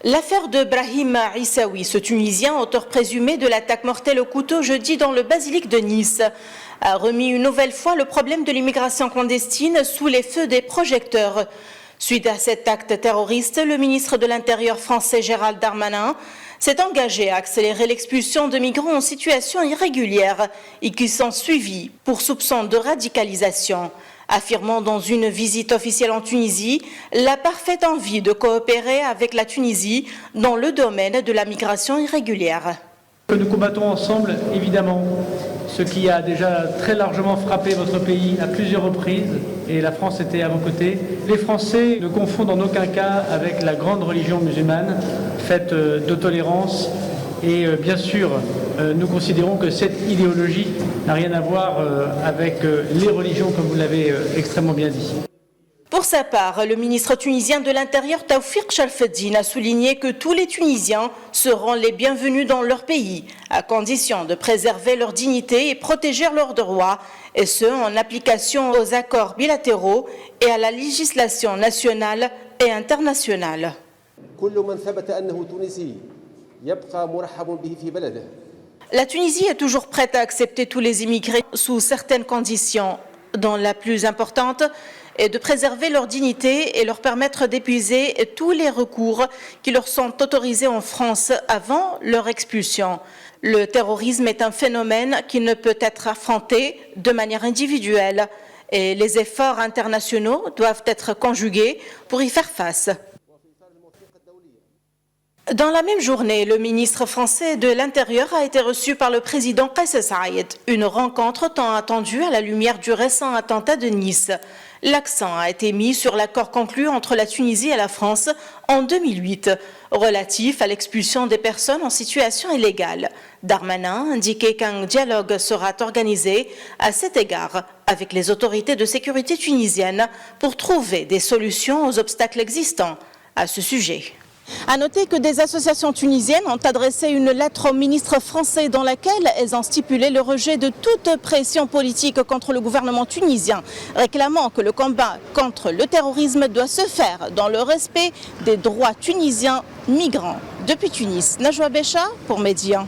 L'affaire de Brahim Aissaoui, ce Tunisien, auteur présumé de l'attaque mortelle au couteau jeudi dans le basilique de Nice, a remis une nouvelle fois le problème de l'immigration clandestine sous les feux des projecteurs. Suite à cet acte terroriste, le ministre de l'Intérieur français Gérald Darmanin s'est engagé à accélérer l'expulsion de migrants en situation irrégulière et qui sont suivis pour soupçon de radicalisation, affirmant dans une visite officielle en Tunisie la parfaite envie de coopérer avec la Tunisie dans le domaine de la migration irrégulière. Nous combattons ensemble, évidemment, ce qui a déjà très largement frappé votre pays à plusieurs reprises, et la France était à vos côtés. Les Français ne confondent en aucun cas avec la grande religion musulmane, faite de tolérance, et bien sûr, nous considérons que cette idéologie n'a rien à voir avec les religions, comme vous l'avez extrêmement bien dit. Pour sa part, le ministre tunisien de l'Intérieur Taoufik Chalfeddine a souligné que tous les Tunisiens seront les bienvenus dans leur pays, à condition de préserver leur dignité et protéger leurs droits, et ce en application aux accords bilatéraux et à la législation nationale et internationale. La Tunisie est toujours prête à accepter tous les immigrés sous certaines conditions, dont la plus importante est de préserver leur dignité et leur permettre d'épuiser tous les recours qui leur sont autorisés en France avant leur expulsion. Le terrorisme est un phénomène qui ne peut être affronté de manière individuelle et les efforts internationaux doivent être conjugués pour y faire face. Dans la même journée, le ministre français de l'Intérieur a été reçu par le président Kais Saied, une rencontre tant attendue à la lumière du récent attentat de Nice. L'accent a été mis sur l'accord conclu entre la Tunisie et la France en 2008, relatif à l'expulsion des personnes en situation illégale. Darmanin a indiqué qu'un dialogue sera organisé à cet égard avec les autorités de sécurité tunisiennes pour trouver des solutions aux obstacles existants à ce sujet. À noter que des associations tunisiennes ont adressé une lettre au ministre français dans laquelle elles ont stipulé le rejet de toute pression politique contre le gouvernement tunisien, réclamant que le combat contre le terrorisme doit se faire dans le respect des droits tunisiens migrants. Depuis Tunis, Najwa Becha pour Média.